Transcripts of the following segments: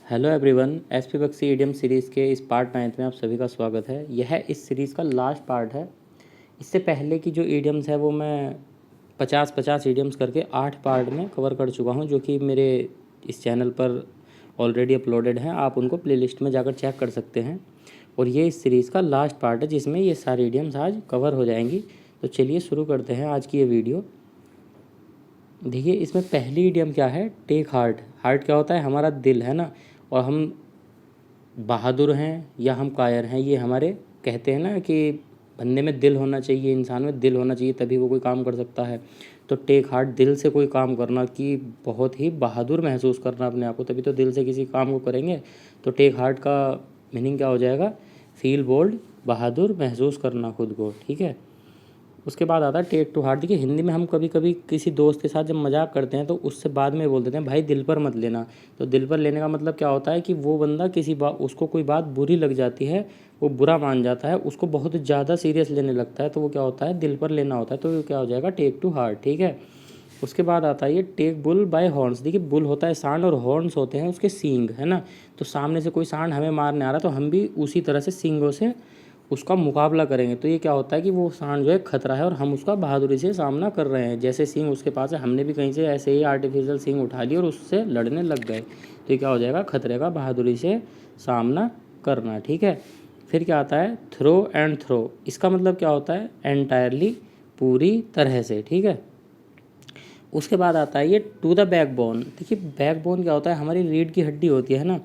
Hello everyone, SP Bakshi idiom series के इस part 9 में आप सभी का स्वागत है। यह इस सीरीज़ का लास्ट पार्ट है। इससे पहले की जो ईडियम्स है वो मैं 50-50 ईडियम्स करके 8 पार्ट में कवर कर चुका हूं, जो कि मेरे इस चैनल पर ऑलरेडी अपलोडेड हैं। आप उनको प्लेलिस्ट में जाकर चेक कर सकते हैं। और ये इस सीरीज़ का लास्ट पार्ट है जिसमें ये सारी ईडियम्स आज कवर हो जाएंगी। तो चलिए शुरू करते हैं आज की ये वीडियो। देखिए, इसमें पहली इडियम क्या है, टेक हार्ट। हार्ट क्या होता है, हमारा दिल है ना। और हम बहादुर हैं या हम कायर हैं, ये हमारे कहते हैं ना कि बंदे में दिल होना चाहिए, इंसान में दिल होना चाहिए, तभी वो कोई काम कर सकता है। तो टेक हार्ट, दिल से कोई काम करना, कि बहुत ही बहादुर महसूस करना अपने आप को, तभी तो दिल से किसी काम को करेंगे। तो टेक हार्ट का मीनिंग क्या हो जाएगा, फील बोल्ड, बहादुर महसूस करना खुद को, ठीक है। उसके बाद आता है टेक टू हार्ट। देखिए, हिंदी में हम कभी कभी किसी दोस्त के साथ जब मजाक करते हैं तो उससे बाद में बोल देते हैं भाई दिल पर मत लेना। तो दिल पर लेने का मतलब क्या होता है कि वो बंदा किसी बात, उसको कोई बात बुरी लग जाती है, वो बुरा मान जाता है, उसको बहुत ज़्यादा सीरियस लेने लगता है, तो वो क्या होता है, दिल पर लेना होता है। तो क्या हो जाएगा, टेक टू हार्ट, ठीक है। उसके बाद आता है ये टेक बुल बाय हॉर्न्स। देखिए, बुल होता है सांड और हॉर्न्स होते हैं उसके सींग, है ना। तो सामने से कोई सांड हमें मारने आ रहा है तो हम भी उसी तरह से सींगों से उसका मुकाबला करेंगे। तो ये क्या होता है कि वो सांड जो है खतरा है और हम उसका बहादुरी से सामना कर रहे हैं। जैसे सींग उसके पास है, हमने भी कहीं से ऐसे ही आर्टिफिशियल सींग उठा लिए और उससे लड़ने लग गए। तो ये क्या हो जाएगा, खतरे का बहादुरी से सामना करना, ठीक है। फिर क्या आता है, थ्रो एंड थ्रो। इसका मतलब क्या होता है, एंटायरली, पूरी तरह से, ठीक है। उसके बाद आता है ये टू द बैकबोन। देखिए, बैकबोन क्या होता है, हमारी रीढ़ की हड्डी होती है ना।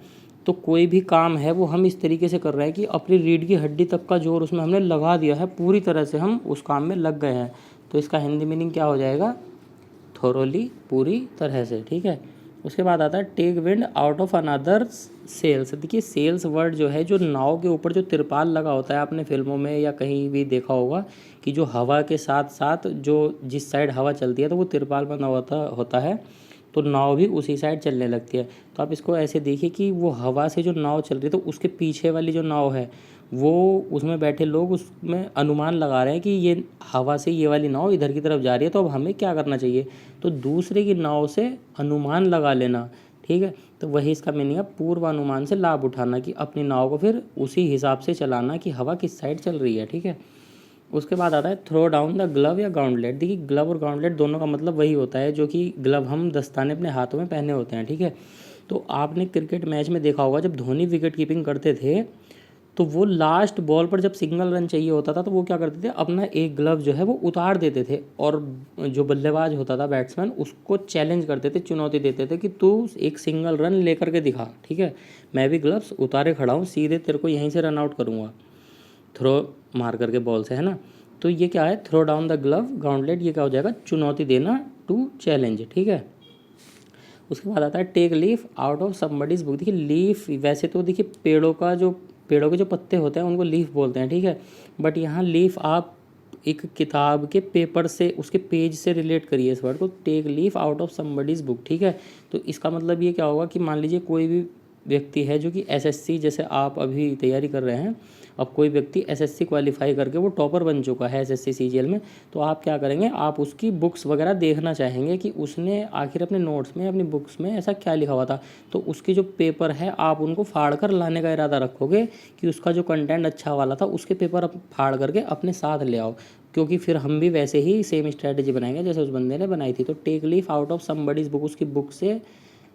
तो कोई भी काम है वो हम इस तरीके से कर रहे हैं कि अपनी रीढ़ की हड्डी तक का जोर उसमें हमने लगा दिया है, पूरी तरह से हम उस काम में लग गए हैं। तो इसका हिंदी मीनिंग क्या हो जाएगा, थोरोली, पूरी तरह से, ठीक है। उसके बाद आता है take wind out of another sails. देखिए, सेल्स वर्ड जो है, जो नाव के ऊपर जो तिरपाल लगा होता है, आपने फिल्मों में या कहीं भी देखा होगा कि जो हवा के साथ साथ जो जिस साइड हवा चलती है तो वो तिरपाल बना होता है, तो नाव भी उसी साइड चलने लगती है। तो आप इसको ऐसे देखिए कि वो हवा से जो नाव चल रही है तो उसके पीछे वाली जो नाव है वो, उसमें बैठे लोग उसमें अनुमान लगा रहे हैं कि ये हवा से ये वाली नाव इधर की तरफ जा रही है, तो अब हमें क्या करना चाहिए, तो दूसरे की नाव से अनुमान लगा लेना, ठीक है। तो वही इसका मीनिंग है, पूर्वानुमान से लाभ उठाना, कि अपनी नाव को फिर उसी हिसाब से चलाना कि हवा किस साइड चल रही है, ठीक है। उसके बाद आता है थ्रो डाउन द ग्लव या गाउंडलेट। देखिए, ग्लव और गाउंडलेट दोनों का मतलब वही होता है, जो कि ग्लव हम दस्ताने अपने हाथों में पहने होते हैं, ठीक है। तो आपने क्रिकेट मैच में देखा होगा, जब धोनी विकेट कीपिंग करते थे तो वो लास्ट बॉल पर जब सिंगल रन चाहिए होता था तो वो क्या करते थे, अपना एक ग्लव जो है वो उतार देते थे और जो बल्लेबाज होता था, बैट्समैन, उसको चैलेंज करते थे, चुनौती देते थे कि तू एक सिंगल रन लेकर के दिखा, ठीक है। मैं भी ग्लव्स उतारे खड़ा हूँ, सीधे तेरे को यहीं से रन आउट करूँगा, थ्रो मार करके बॉल से, है ना। तो ये क्या है, थ्रो डाउन द ग्लव गाउंडलेट, ये क्या हो जाएगा, चुनौती देना, टू चैलेंज, ठीक है। उसके बाद आता है take leaf out of somebody's book. देखिए, लीफ वैसे तो देखिए पेड़ों के जो पत्ते होते हैं उनको लीफ बोलते हैं, ठीक है। बट यहाँ लीफ आप एक किताब के पेपर से, उसके पेज से रिलेट करिए इस वर्ड को, take leaf out of somebody's book, ठीक है। तो इसका मतलब ये क्या होगा कि मान लीजिए कोई भी व्यक्ति है जो कि एसएससी, जैसे आप अभी तैयारी कर रहे हैं, अब कोई व्यक्ति एसएससी क्वालिफाई करके वो टॉपर बन चुका है एसएससी सीजीएल में, तो आप क्या करेंगे, आप उसकी बुक्स वगैरह देखना चाहेंगे कि उसने आखिर अपने नोट्स में, अपनी बुक्स में ऐसा क्या लिखा हुआ था। तो उसके जो पेपर है आप उनको फाड़ कर लाने का इरादा रखोगे कि उसका जो कंटेंट अच्छा वाला था उसके पेपर आप फाड़ करके अपने साथ ले आओ, क्योंकि फिर हम भी वैसे ही सेम स्ट्रैटेजी बनाएंगे जैसे उस बंदे ने बनाई थी। तो take leaf out of somebody's book, उसकी बुक से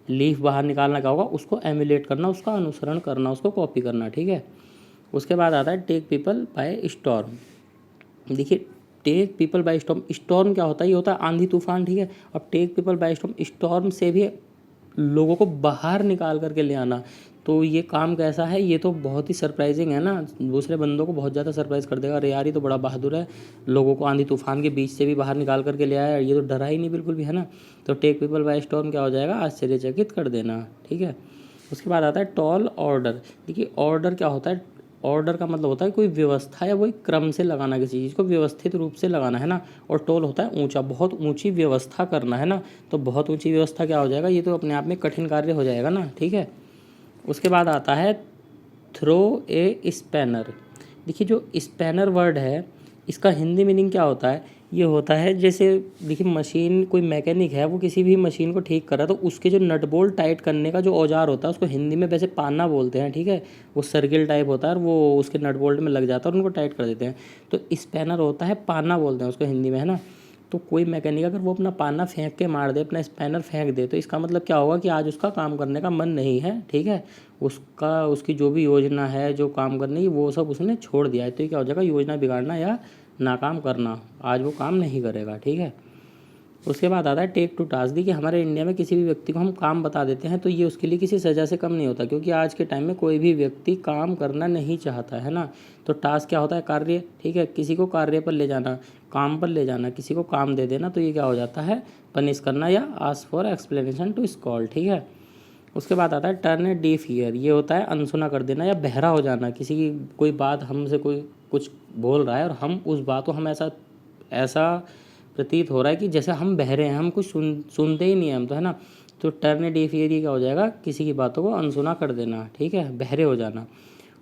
लीफ बाहर निकालना क्या होगा, उसको एमुलेट करना, उसका अनुसरण करना, उसको कॉपी करना, ठीक है। उसके बाद आता है टेक पीपल बाय स्टॉर्म। देखिए, take people by storm, storm क्या होता है, ये होता है आंधी तूफान, ठीक है। अब take people by storm, storm से भी लोगों को बाहर निकाल करके ले आना। तो ये काम कैसा है, ये तो बहुत ही सरप्राइजिंग है ना, दूसरे बंदों को बहुत ज़्यादा सरप्राइज कर देगा, अरे यार ये तो बड़ा बहादुर है, लोगों को आंधी तूफान के बीच से भी बाहर निकाल करके ले आया, ये तो डरा ही नहीं बिल्कुल भी, है ना। तो टेक पीपल बाय स्टॉर्म क्या हो जाएगा, आश्चर्यचकित कर देना, ठीक है। उसके बाद आता है टॉल ऑर्डर। देखिए, ऑर्डर क्या होता है, ऑर्डर का मतलब होता है कोई व्यवस्था या कोई क्रम से लगाना, किसी चीज़ को व्यवस्थित रूप से लगाना, है ना। और टॉल होता है ऊंचा, बहुत ऊंची व्यवस्था करना, है ना। तो बहुत ऊंची व्यवस्था क्या हो जाएगा, ये तो अपने आप में कठिन कार्य हो जाएगा ना, ठीक है। उसके बाद आता है थ्रो ए स्पैनर। देखिए, जो स्पैनर वर्ड है इसका हिंदी मीनिंग क्या होता है, ये होता है जैसे देखिए मशीन, कोई मैकेनिक है वो किसी भी मशीन को ठीक कर रहा है तो उसके जो नट बोल्ट टाइट करने का जो औजार होता है उसको हिंदी में वैसे पाना बोलते हैं, ठीक है। वो सर्किल टाइप होता है और वो उसके नट बोल्ट में लग जाता है और उनको टाइट कर देते हैं। तो स्पैनर होता है, पाना बोलते हैं उसको हिंदी में, है ना। तो कोई मैकेनिक अगर वो अपना पाना फेंक के मार दे, अपना स्पैनर फेंक दे, तो इसका मतलब क्या होगा कि आज उसका काम करने का मन नहीं है, ठीक है। उसकी जो भी योजना है, जो काम करने की, वो सब उसने छोड़ दिया है। तो ये क्या हो जाएगा, योजना बिगाड़ना या नाकाम करना, आज वो काम नहीं करेगा, ठीक है। उसके बाद आता है टेक टू टास्क। देखिए हमारे इंडिया में किसी भी व्यक्ति को हम काम बता देते हैं तो ये उसके लिए किसी सज़ा से कम नहीं होता, क्योंकि आज के टाइम में कोई भी व्यक्ति काम करना नहीं चाहता है ना। तो टास्क क्या होता है, कार्य, ठीक है। किसी को कार्य पर ले जाना, काम पर ले जाना, किसी को काम दे देना, तो ये क्या हो जाता है, पनिश करना या ask for explanation to scold, ठीक है। उसके बाद आता है टर्न ए डीफ ईयर। ये होता है अनसुना कर देना या बहरा हो जाना। किसी की कोई बात हमसे कोई कुछ बोल रहा है और हम उस बात को, हम ऐसा ऐसा प्रतीत हो रहा है कि जैसे हम बहरे हैं, हम कुछ सुनते ही नहीं हैं हम, तो है ना। तो टर्न ए डीफ ईयर ये क्या हो जाएगा, किसी की बातों को अनसुना कर देना, ठीक है, बहरे हो जाना।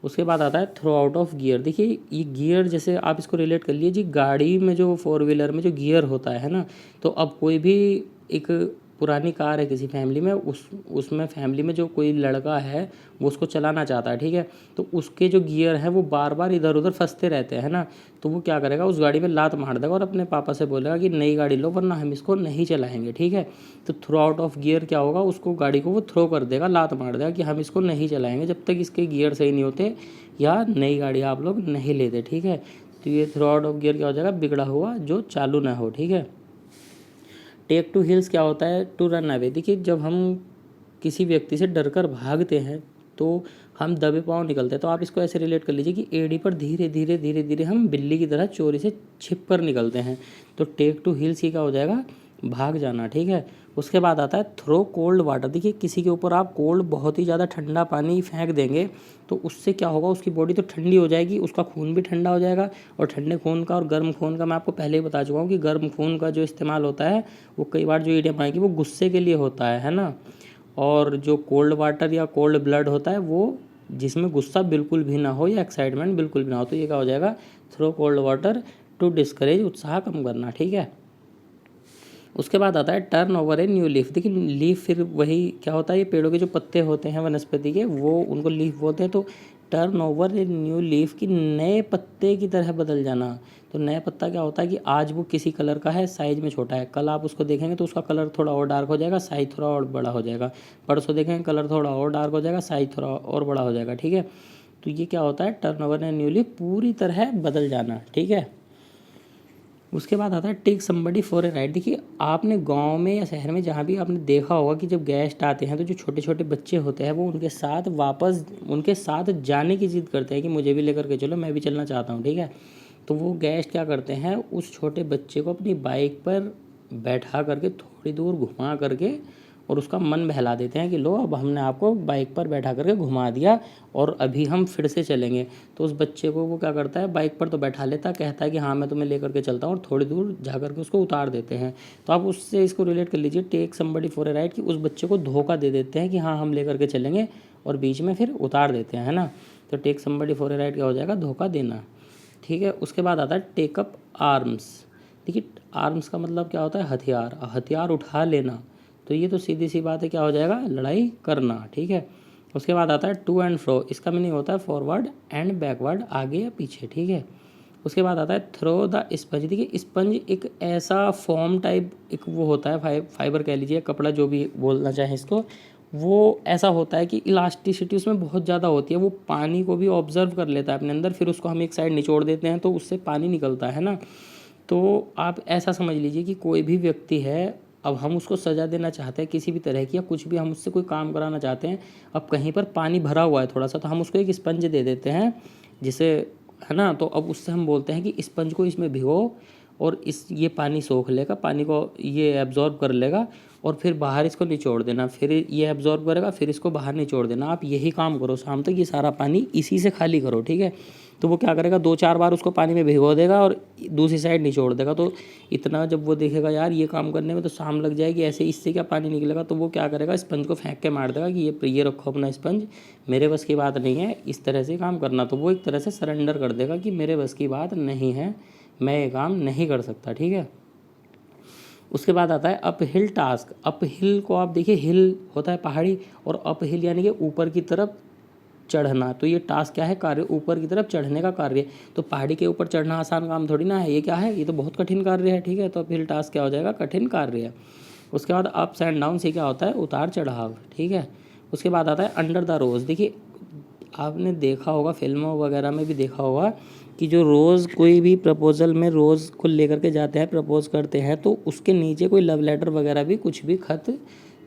उसके बाद आता है थ्रो आउट ऑफ गियर। देखिए ये गियर, जैसे आप इसको रिलेट कर लीजिए जी, गाड़ी में जो फोर व्हीलर में जो गियर होता है ना, तो अब कोई भी एक पुरानी कार है किसी फैमिली में, उसमें फैमिली में जो कोई लड़का है वो उसको चलाना चाहता है, ठीक है। तो उसके जो गियर हैं वो बार बार इधर उधर फंसते रहते हैं ना। तो वो क्या करेगा, उस गाड़ी में लात मार देगा और अपने पापा से बोलेगा कि नई गाड़ी लो वरना हम इसको नहीं चलाएंगे, ठीक है। तो थ्रो आउट ऑफ गियर क्या होगा, उसको गाड़ी को वो थ्रो कर देगा, लात मार देगा कि हम इसको नहीं चलाएंगे जब तक इसके गियर सही नहीं होते या नई गाड़ी आप लोग नहीं लेते, ठीक है। तो ये थ्रो आउट ऑफ गियर क्या हो जाएगा, बिगड़ा हुआ जो चालू ना हो, ठीक है। टेक टू हिल्स क्या होता है, टू रन अवे। देखिए जब हम किसी व्यक्ति से डरकर भागते हैं तो हम दबे पाँव निकलते हैं। तो आप इसको ऐसे रिलेट कर लीजिए कि एड़ी पर धीरे धीरे धीरे धीरे हम बिल्ली की तरह चोरी से छिप कर निकलते हैं। तो टेक टू हिल्स ही क्या हो जाएगा, भाग जाना, ठीक है। उसके बाद आता है थ्रो कोल्ड वाटर। देखिए किसी के ऊपर आप कोल्ड, बहुत ही ज़्यादा ठंडा पानी फेंक देंगे तो उससे क्या होगा, उसकी बॉडी तो ठंडी हो जाएगी, उसका खून भी ठंडा हो जाएगा। और ठंडे खून का और गर्म खून का मैं आपको पहले ही बता चुका हूँ कि गर्म खून का जो इस्तेमाल होता है वो कई बार जो ईडियम आएगी वो गुस्से के लिए होता है ना। और जो कोल्ड वाटर या कोल्ड ब्लड होता है वो जिसमें गुस्सा बिल्कुल भी ना हो या एक्साइटमेंट बिल्कुल भी ना हो। तो ये क्या हो जाएगा, throw cold water to discourage, उत्साह कम करना, ठीक है। उसके बाद आता है turn over a new leaf. देखिए लीफ फिर वही क्या होता है, ये पेड़ों के जो पत्ते होते हैं वनस्पति के, वो उनको लीफ बोलते हैं। तो turn over a new leaf की नए पत्ते की तरह बदल जाना। तो नया पत्ता क्या होता है कि आज वो किसी कलर का है, साइज में छोटा है, कल आप उसको देखेंगे तो उसका कलर थोड़ा और डार्क हो जाएगा, साइज थोड़ा और बड़ा हो जाएगा। परसों देखेंगे कलर थोड़ा और डार्क हो जाएगा, साइज थोड़ा और बड़ा हो जाएगा, ठीक है। तो ये क्या होता है, turn over a new leaf, पूरी तरह बदल जाना, ठीक है। उसके बाद आता है take somebody for a ride. देखिए आपने गांव में या शहर में जहाँ भी आपने देखा होगा कि जब गेस्ट आते हैं तो जो छोटे छोटे बच्चे होते हैं वो उनके साथ जाने की जिद करते हैं कि मुझे भी लेकर के चलो, मैं भी चलना चाहता हूँ, ठीक है। तो वो गेस्ट क्या करते हैं, उस छोटे बच्चे को अपनी बाइक पर बैठा करके थोड़ी दूर घुमा करके और उसका मन बहला देते हैं कि लो अब हमने आपको बाइक पर बैठा करके घुमा दिया और अभी हम फिर से चलेंगे। तो उस बच्चे को वो क्या करता है, बाइक पर तो बैठा लेता, कहता है कि हाँ मैं तुम्हें लेकर के चलता हूँ, और थोड़ी दूर जा करके उसको उतार देते हैं। तो आप उससे इसको रिलेट कर लीजिए, take somebody for a ride, कि उस बच्चे को धोखा दे देते हैं कि हाँ हम लेकर के चलेंगे और बीच में फिर उतार देते हैं, है ना। तो take somebody for a ride क्या हो जाएगा, धोखा देना, ठीक है। उसके बाद आता है टेकअप आर्म्स। देखिए आर्म्स का मतलब क्या होता है, हथियार, हथियार उठा लेना। तो ये तो सीधी सी बात है, क्या हो जाएगा, लड़ाई करना, ठीक है। उसके बाद आता है टू एंड फ्रो। इसका मीनिंग होता है फॉरवर्ड एंड बैकवर्ड, आगे या पीछे, ठीक है। उसके बाद आता है थ्रो द स्पंज। देखिए स्पंज एक ऐसा फॉर्म टाइप एक वो होता है, फाइबर कह लीजिए, कपड़ा, जो भी बोलना चाहें इसको, वो ऐसा होता है कि इलास्टिसिटी उसमें बहुत ज़्यादा होती है, वो पानी को भी ऑब्जर्व कर लेता है अपने अंदर, फिर उसको हम एक साइड निचोड़ देते हैं तो उससे पानी निकलता है ना। तो आप ऐसा समझ लीजिए कि कोई भी व्यक्ति है, अब हम उसको सज़ा देना चाहते हैं किसी भी तरह की, या कुछ भी हम उससे कोई काम कराना चाहते हैं, अब कहीं पर पानी भरा हुआ है थोड़ा सा, तो हम उसको एक स्पंज दे देते हैं जिसे, है ना। तो अब उससे हम बोलते हैं कि स्पंज को इसमें भिगो और ये पानी सोख लेगा, पानी को ये एब्जॉर्ब कर लेगा और फिर बाहर इसको निचोड़ देना, फिर ये एब्जॉर्ब करेगा, फिर इसको बाहर निचोड़ देना। आप यही काम करो शाम तक, ये सारा पानी इसी से खाली करो, ठीक है। तो वो क्या करेगा, 2-4 बार उसको पानी में भिगो देगा और दूसरी साइड निचोड़ देगा। तो इतना जब वो देखेगा यार ये काम करने में तो शाम लग जाएगी, ऐसे इससे क्या पानी निकलेगा, तो वो क्या करेगा, स्पंज को फेंक के मार देगा कि ये रखो अपना स्पंज, मेरे बस की बात नहीं है इस तरह से काम करना। तो वो एक तरह से सरेंडर कर देगा कि मेरे बस की बात नहीं है, मैं ये काम नहीं कर सकता, ठीक है। उसके बाद आता है up hill task. Up hill को आप देखिए, हिल होता है पहाड़ी और अप हिल यानी कि ऊपर की तरफ चढ़ना। तो ये टास्क क्या है, कार्य, ऊपर की तरफ चढ़ने का कार्य। तो पहाड़ी के ऊपर चढ़ना आसान काम थोड़ी ना है, ये क्या है, ये तो बहुत कठिन कार्य है, ठीक है। तो अप हिल टास्क क्या हो जाएगा, कठिन कार्य है। उसके बाद अप्स एंड डाउन से क्या होता है, उतार चढ़ाव, ठीक है। उसके बाद आता है अंडर द रोज़। देखिए आपने देखा होगा, फिल्मों वगैरह में भी देखा होगा कि जो रोज़ कोई भी प्रपोजल में रोज़ को लेकर के जाते हैं, प्रपोज करते हैं, तो उसके नीचे कोई लव लेटर वगैरह भी, कुछ भी खत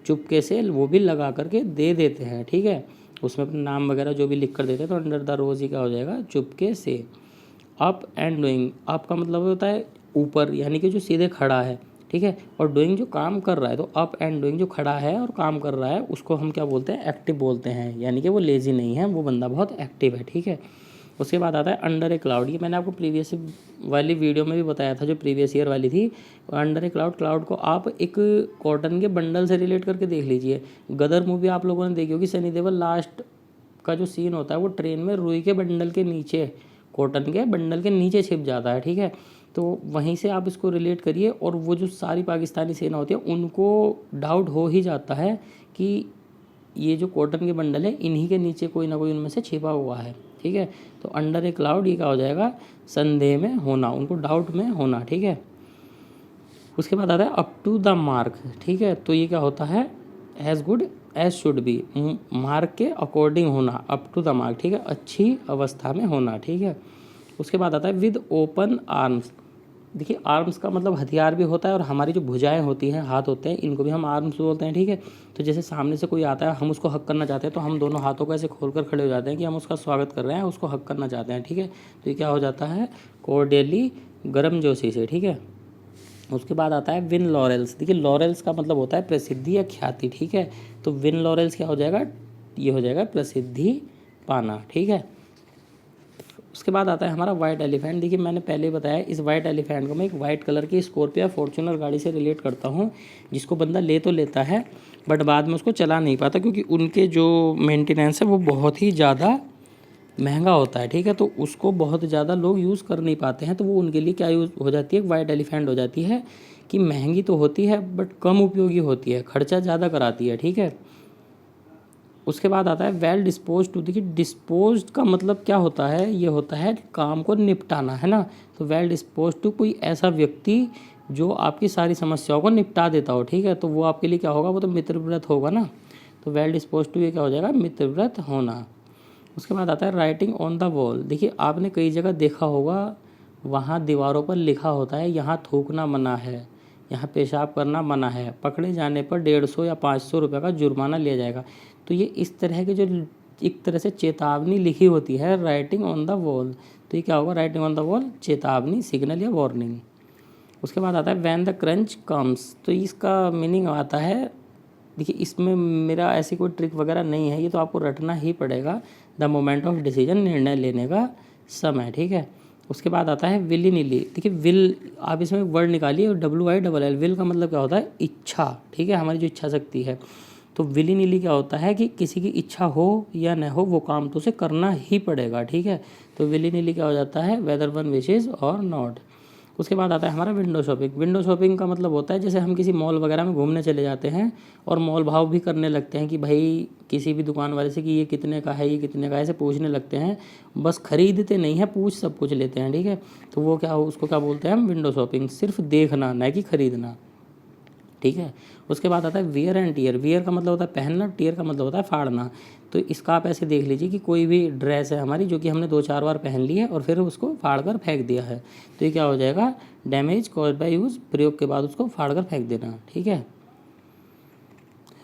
चुपके से वो भी लगा करके दे देते हैं, ठीक है। उसमें अपना नाम वगैरह जो भी लिख कर देते हैं। तो अंडर द रोज़ ही क्या हो जाएगा, चुपके से। अप एंड डूइंग, अप का मतलब होता है ऊपर, यानी कि जो सीधे खड़ा है, ठीक है। और डूइंग जो काम कर रहा है। तो अप एंड डूइंग जो खड़ा है और काम कर रहा है, उसको हम क्या बोलते हैं, एक्टिव बोलते हैं। यानी कि वो लेज़ी नहीं है, वो बंदा बहुत एक्टिव है, ठीक है। उसके बाद आता है अंडर ए क्लाउड। ये मैंने आपको प्रीवियस वाली वीडियो में भी बताया था, जो प्रीवियस ईयर वाली थी। अंडर ए क्लाउड, क्लाउड को आप एक कॉटन के बंडल से रिलेट करके देख लीजिए। गदर मूवी आप लोगों ने देखी होगी, सनी देओल लास्ट का जो सीन होता है वो ट्रेन में रुई के बंडल के नीचे, कॉटन के बंडल के नीचे छिप जाता है, ठीक है। तो वहीं से आप इसको रिलेट करिए। और वो जो सारी पाकिस्तानी सेना होती है, उनको डाउट हो ही जाता है कि ये जो कॉटन के बंडल है, इन्हीं के नीचे कोई ना कोई उनमें से छिपा हुआ है, ठीक है। तो अंडर ए क्लाउड ये क्या हो जाएगा, संदेह में होना, उनको डाउट में होना, ठीक है। उसके बाद आता है अप टू द मार्क, ठीक है। तो ये क्या होता है, as good as should be, mark के अकॉर्डिंग होना, अप टू द मार्क, ठीक है, अच्छी अवस्था में होना, ठीक है। उसके बाद आता है विद ओपन आर्म्स। देखिए आर्म्स का मतलब हथियार भी होता है, और हमारी जो भुजाएं होती हैं, हाथ होते हैं, इनको भी हम आर्म्स बोलते हैं, ठीक है। तो जैसे सामने से कोई आता है, हम उसको हक करना चाहते हैं, तो हम दोनों हाथों को ऐसे खोलकर खड़े हो जाते हैं कि हम उसका स्वागत कर रहे हैं, उसको हक करना चाहते हैं, ठीक है। तो ये क्या हो जाता है, कॉर्डियली, गर्मजोशी से, ठीक है। उसके बाद आता है विन लॉरेल्स। देखिए लॉरेल्स का मतलब होता है प्रसिद्धि या ख्याति, ठीक है। तो विन लॉरेल्स क्या हो जाएगा, ये हो जाएगा प्रसिद्धि पाना, ठीक है। उसके बाद आता है हमारा वाइट एलिफेंट। देखिए मैंने पहले बताया, इस वाइट एलिफेंट को मैं एक वाइट कलर की स्कॉर्पियो या फॉर्च्यूनर गाड़ी से रिलेट करता हूँ, जिसको बंदा ले तो लेता है बट बाद में उसको चला नहीं पाता, क्योंकि उनके जो मेंटेनेंस है वो बहुत ही ज़्यादा महंगा होता है, ठीक है। तो उसको बहुत ज़्यादा लोग यूज़ कर नहीं पाते हैं। तो वो उनके लिए क्या यूज़ हो जाती है, वाइट एलिफेंट हो जाती है, कि महंगी तो होती है बट कम उपयोगी होती है, खर्चा ज़्यादा कराती है, ठीक है। उसके बाद आता है वेल डिस्पोज टू। देखिए डिस्पोज का मतलब क्या होता है, ये होता है काम को निपटाना, है ना। तो वेल डिस्पोज टू, कोई ऐसा व्यक्ति जो आपकी सारी समस्याओं को निपटा देता हो, ठीक है। तो वो आपके लिए क्या होगा, वो तो मित्रव्रत होगा ना। तो वेल डिस्पोज टू ये क्या हो जाएगा, मित्रव्रत होना। उसके बाद आता है राइटिंग ऑन द वॉल। देखिए आपने कई जगह देखा होगा, वहाँ दीवारों पर लिखा होता है यहाँ थूकना मना है, यहाँ पेशाब करना मना है, पकड़े जाने पर 150 या 500 रुपये का जुर्माना लिया जाएगा। तो ये इस तरह के जो एक तरह से चेतावनी लिखी होती है, राइटिंग ऑन द वॉल। तो ये क्या होगा, राइटिंग ऑन द वॉल, चेतावनी, सिग्नल या वार्निंग। उसके बाद आता है व्हेन द क्रंच कम्स। तो इसका मीनिंग आता है, देखिए इसमें मेरा ऐसी कोई ट्रिक वगैरह नहीं है, ये तो आपको रटना ही पड़ेगा। द मोमेंट ऑफ डिसीजन, निर्णय लेने का समय, ठीक है। उसके बाद आता है विली नीली। देखिए विल, आप इसमें वर्ड निकालिए, WILL। विल का मतलब क्या होता है, इच्छा, ठीक है, हमारी जो इच्छा शक्ति है। तो विली नीली क्या होता है कि किसी की इच्छा हो या न हो, वो काम तो उसे करना ही पड़ेगा, ठीक है। तो विली नीली क्या हो जाता है, वेदर वन विशेज और नॉट। उसके बाद आता है हमारा विंडो शॉपिंग। विंडो शॉपिंग का मतलब होता है जैसे हम किसी मॉल वगैरह में घूमने चले जाते हैं और मॉल भाव भी करने लगते हैं कि भाई किसी भी दुकान वाले से कि ये कितने का है, ये कितने का है, ऐसे पूछने लगते हैं। बस खरीदते नहीं है, पूछ सब कुछ लेते हैं, ठीक है। तो वो क्या, उसको क्या बोलते हैं हम, विंडो शॉपिंग। सिर्फ देखना, न कि खरीदना, ठीक है। उसके बाद आता है वियर एंड टीयर। वियर का मतलब होता है पहनना, टीयर का मतलब होता है फाड़ना। तो इसका आप ऐसे देख लीजिए कि कोई भी ड्रेस है हमारी जो कि हमने 2-4 बार पहन ली है और फिर उसको फाड़ कर फेंक दिया है, तो ये क्या हो जाएगा, डैमेज कॉज्ड बाय यूज़, प्रयोग के बाद उसको फाड़ कर फेंक देना, ठीक है।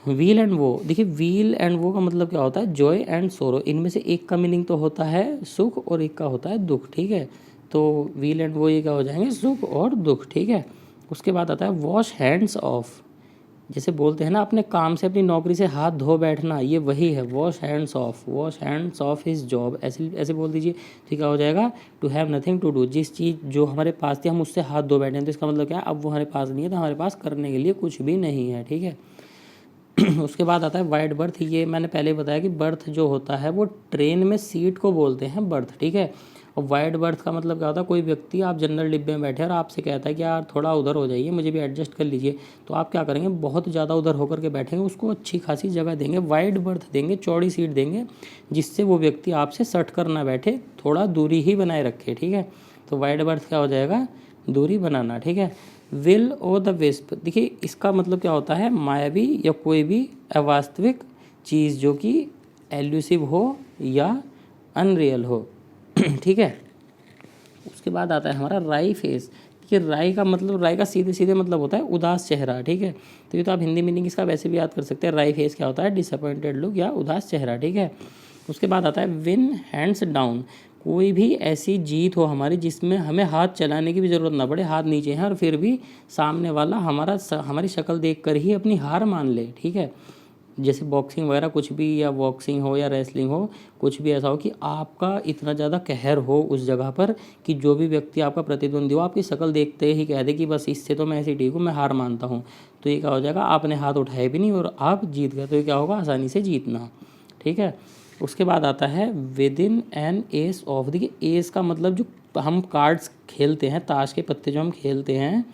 व्हील एंड वो। देखिए व्हील एंड वो का मतलब क्या होता है, जॉय एंड सोरो। इनमें से एक का मीनिंग तो होता है सुख और एक का होता है दुख, ठीक है। तो व्हील एंड वो ये क्या हो जाएंगे, सुख और दुख, ठीक है। उसके बाद आता है वॉश हैंड्स ऑफ। जैसे बोलते हैं ना अपने काम से, अपनी नौकरी से हाथ धो बैठना, ये वही है wash hands off. Wash hands off his job, ऐसे ऐसे बोल दीजिए। तो क्या हो जाएगा, to have nothing to do. जिस चीज़ जो हमारे पास थी हम उससे हाथ धो बैठे हैं, तो इसका मतलब क्या है, अब वो हमारे पास नहीं है, तो हमारे पास करने के लिए कुछ भी नहीं है, ठीक है। उसके बाद आता है वाइड बर्थ। ये मैंने पहले बताया कि बर्थ जो होता है वो ट्रेन में सीट को बोलते हैं बर्थ, ठीक है। और वाइड बर्थ का मतलब क्या होता है, कोई व्यक्ति आप जनरल डिब्बे में बैठे और आपसे कहता है कि यार थोड़ा उधर हो जाइए, मुझे भी एडजस्ट कर लीजिए, तो आप क्या करेंगे, बहुत ज़्यादा उधर होकर के बैठेंगे, उसको अच्छी खासी जगह देंगे, वाइड बर्थ देंगे, चौड़ी सीट देंगे, जिससे वो व्यक्ति आपसे सट कर ना बैठे, थोड़ा दूरी ही बनाए रखे। ठीक है, तो वाइड बर्थ क्या हो जाएगा, दूरी बनाना। ठीक है, विल ओ द विस्प, देखिए इसका मतलब क्या होता है, मायावी या कोई भी अवास्तविक चीज़ जो कि एल्यूसिव हो या अनरियल हो। ठीक है, उसके बाद आता है हमारा राई फेस। देखिए राई का मतलब, राई का सीधे सीधे मतलब होता है उदास चेहरा। ठीक है, तो ये तो आप हिंदी मीनिंग इसका वैसे भी याद कर सकते हैं। राई फेस क्या होता है, डिसअपॉइंटेड लुक या उदास चेहरा। ठीक है, उसके बाद आता है विन हैंड्स डाउन, कोई भी ऐसी जीत हो हमारी जिसमें हमें हाथ चलाने की भी ज़रूरत ना पड़े, हाथ नीचे हैं और फिर भी सामने वाला हमारी शक्ल देखकर ही अपनी हार मान ले। ठीक है, जैसे बॉक्सिंग वगैरह कुछ भी, या बॉक्सिंग हो या रेसलिंग हो, कुछ भी ऐसा हो कि आपका इतना ज़्यादा कहर हो उस जगह पर कि जो भी व्यक्ति आपका प्रतिद्वंदी हो आपकी शक्ल देखते ही कह दे कि बस इससे तो मैं ऐसी ठीक हूँ, मैं हार मानता हूँ, तो ये क्या हो जाएगा, आपने हाथ उठाए भी नहीं और आप जीत गए, तो ये क्या होगा, आसानी से जीतना। ठीक है, उसके बाद आता है with in an S of. देखिए एस का मतलब जो हम कार्ड्स खेलते हैं, ताश के पत्ते जो हम खेलते हैं,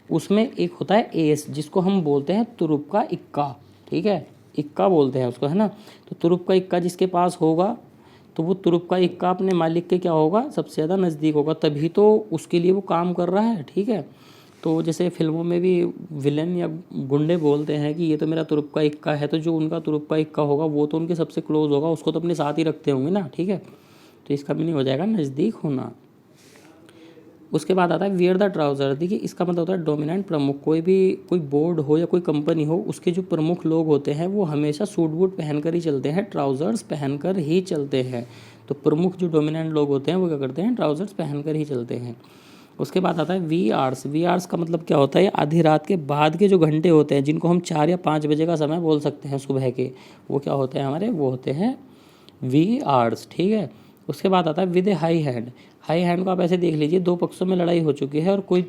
उसमें एक होता है एस, जिसको हम बोलते हैं तुरुप का इक्का। ठीक है, इक्का बोलते हैं उसको, है ना। तो तुरुप का इक्का जिसके पास होगा, तो वो तुरुप का इक्का अपने मालिक के क्या होगा, सबसे ज़्यादा नज़दीक होगा, तभी तो उसके लिए वो काम कर रहा है। ठीक है, तो जैसे फिल्मों में भी विलन या गुंडे बोलते हैं कि ये तो मेरा तुरुप का इक्का है, तो जो उनका तुरुप का इक्का होगा वो तो उनके सबसे क्लोज होगा, उसको तो अपने साथ ही रखते होंगे ना। ठीक है, तो इसका मीनिंग हो जाएगा नज़दीक होना। उसके बाद आता है वियर द ट्राउज़र। देखिए इसका मतलब होता है डोमिनेंट, प्रमुख। कोई बोर्ड हो या कोई कंपनी हो, उसके जो प्रमुख लोग होते हैं वो हमेशा सूट बूट पहनकर ही चलते हैं, ट्राउज़र्स पहनकर ही चलते हैं। तो प्रमुख जो डोमिनेंट लोग होते हैं वो क्या करते हैं, ट्राउज़र्स पहनकर ही चलते हैं। उसके बाद आता है वी आर्स। वी आर्स का मतलब क्या होता है, आधी रात के बाद के जो घंटे होते हैं, जिनको हम 4 या 5 बजे का समय बोल सकते हैं सुबह के, वो क्या होते हैं हमारे, वो होते हैं वी आर्स। ठीक है, उसके बाद आता है with A high hand. High hand को आप ऐसे देख लीजिए, दो पक्षों में लड़ाई हो चुकी है और कोई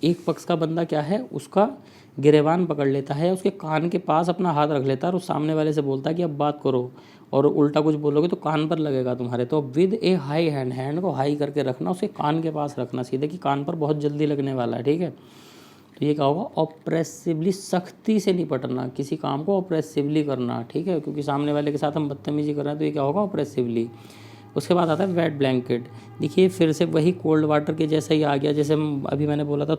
एक पक्ष का बंदा क्या है, उसका गिरेबान पकड़ लेता है, उसके कान के पास अपना हाथ रख लेता है और उस सामने वाले से बोलता है कि अब बात करो, और उल्टा कुछ बोलोगे तो कान पर लगेगा तुम्हारे। तो with A high hand, hand को हाई करके रखना, उसके कान के पास रखना सीधे, कि कान पर बहुत जल्दी लगने वाला है। ठीक है, तो ये क्या होगा, ऑप्रेसिवली, सख्ती से निपटना, किसी काम को ऑप्रेसिवली करना। ठीक है, क्योंकि सामने वाले के साथ हम बदतमीजी कर रहे हैं, तो ये क्या होगा, ऑप्रेसिवली। उसके बाद आता है वेट ब्लैंकेट। देखिए फिर से वही कोल्ड वाटर के जैसा ही आ गया, जैसे अभी मैंने बोला था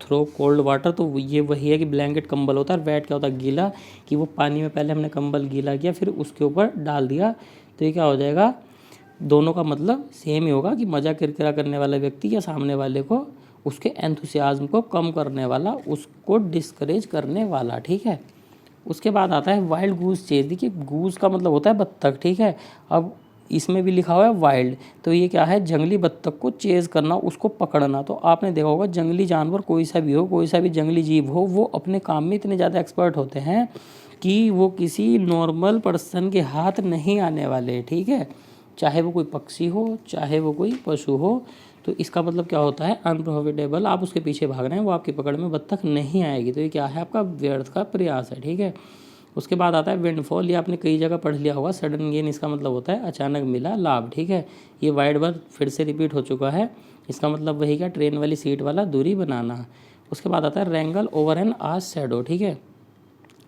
थ्रो कोल्ड वाटर, तो ये वही है कि ब्लैंकेट कंबल होता है, और वेट क्या होता है, गीला, कि वो पानी में पहले हमने कंबल गीला किया फिर उसके ऊपर डाल दिया, तो ये क्या हो जाएगा, दोनों का मतलब सेम ही होगा कि मज़ा किरकिरा करने वाला व्यक्ति या सामने वाले को, उसके एंथुसियाज्म को कम करने वाला, उसको डिस्करेज करने वाला। ठीक है, उसके बाद आता है वाइल्ड गूस चेज। देखिए गूस का मतलब होता है बत्तख। ठीक है, अब इसमें भी लिखा हुआ है वाइल्ड, तो ये क्या है, जंगली बत्तख को चेज करना, उसको पकड़ना। तो आपने देखा होगा जंगली जानवर कोई सा भी हो, कोई सा भी जंगली जीव हो, वो अपने काम में इतने ज़्यादा एक्सपर्ट होते हैं कि वो किसी नॉर्मल पर्सन के हाथ नहीं आने वाले। ठीक है, चाहे वो कोई पक्षी हो, चाहे वो कोई पशु हो, तो इसका मतलब क्या होता है, अनप्रॉफिटेबल, आप उसके पीछे भाग रहे हैं, वो आपकी पकड़ में बत्तख नहीं आएगी, तो ये क्या है, आपका व्यर्थ का प्रयास है। ठीक है, उसके बाद आता है विंडफॉल। ये आपने कई जगह पढ़ लिया होगा, सडन गेन इसका मतलब होता है अचानक मिला लाभ। ठीक है, ये वाइड वर्ड फिर से रिपीट हो चुका है, इसका मतलब वही क्या, ट्रेन वाली सीट वाला दूरी बनाना। उसके बाद आता है रैंगल ओवर एन आज शैडो। ठीक है,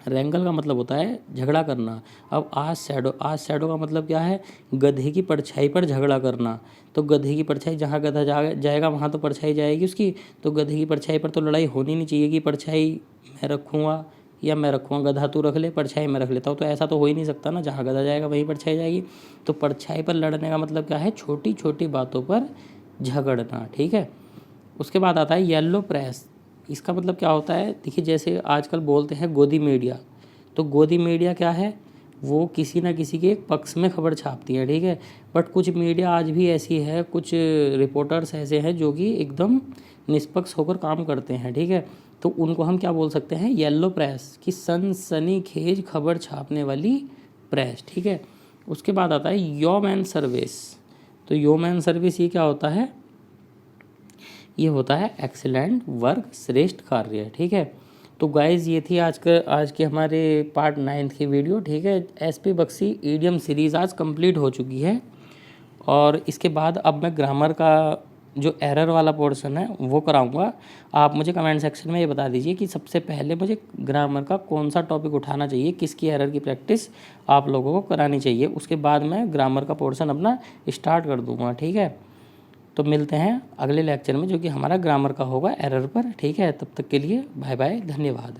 रैंगल का मतलब होता है झगड़ा करना। अब आज शैडो का मतलब क्या है, गधे की परछाई पर झगड़ा करना। तो गधे की परछाई, जहाँ गधा जाएगा वहाँ तो परछाई जाएगी उसकी, तो गधे की परछाई पर तो लड़ाई होनी नहीं चाहिए कि परछाई मैं रखूँगा या मैं रखूँगा, गधा तू रख ले, परछाई मैं रख लेता हूँ, तो ऐसा तो हो ही नहीं सकता ना, जहाँ गधा जाएगा वहीं परछाई जाएगी। तो परछाई पर लड़ने का मतलब क्या है, छोटी छोटी बातों पर झगड़ना। ठीक है, उसके बाद आता है येलो प्रेस। इसका मतलब क्या होता है, देखिए जैसे आजकल बोलते हैं गोदी मीडिया, तो गोदी मीडिया क्या है, वो किसी ना किसी के एक पक्ष में खबर छापती है। ठीक है, बट कुछ मीडिया आज भी ऐसी है, कुछ रिपोर्टर्स ऐसे हैं जो कि एकदम निष्पक्ष होकर काम करते हैं। ठीक है, तो उनको हम क्या बोल सकते हैं, येलो प्रेस, की सनसनीखेज खबर छापने वाली प्रेस। ठीक है, उसके बाद आता है योमैन सर्विस। तो योमैन सर्विस ये क्या होता है, ये होता है एक्सीलेंट वर्क, श्रेष्ठ कार्य। ठीक है, तो गाइज़ ये थी आज के हमारे पार्ट 9 की वीडियो। ठीक है, एसपी बख्शी ईडियम सीरीज़ आज कंप्लीट हो चुकी है और इसके बाद अब मैं ग्रामर का जो एरर वाला पोर्शन है वो कराऊंगा। आप मुझे कमेंट सेक्शन में ये बता दीजिए कि सबसे पहले मुझे ग्रामर का कौन सा टॉपिक उठाना चाहिए, किसकी एरर की प्रैक्टिस आप लोगों को करानी चाहिए। उसके बाद मैं ग्रामर का पोर्शन अपना स्टार्ट कर दूंगा, ठीक है। तो मिलते हैं अगले लेक्चर में जो कि हमारा ग्रामर का होगा एरर पर, ठीक है। तब तक के लिए बाय बाय, धन्यवाद।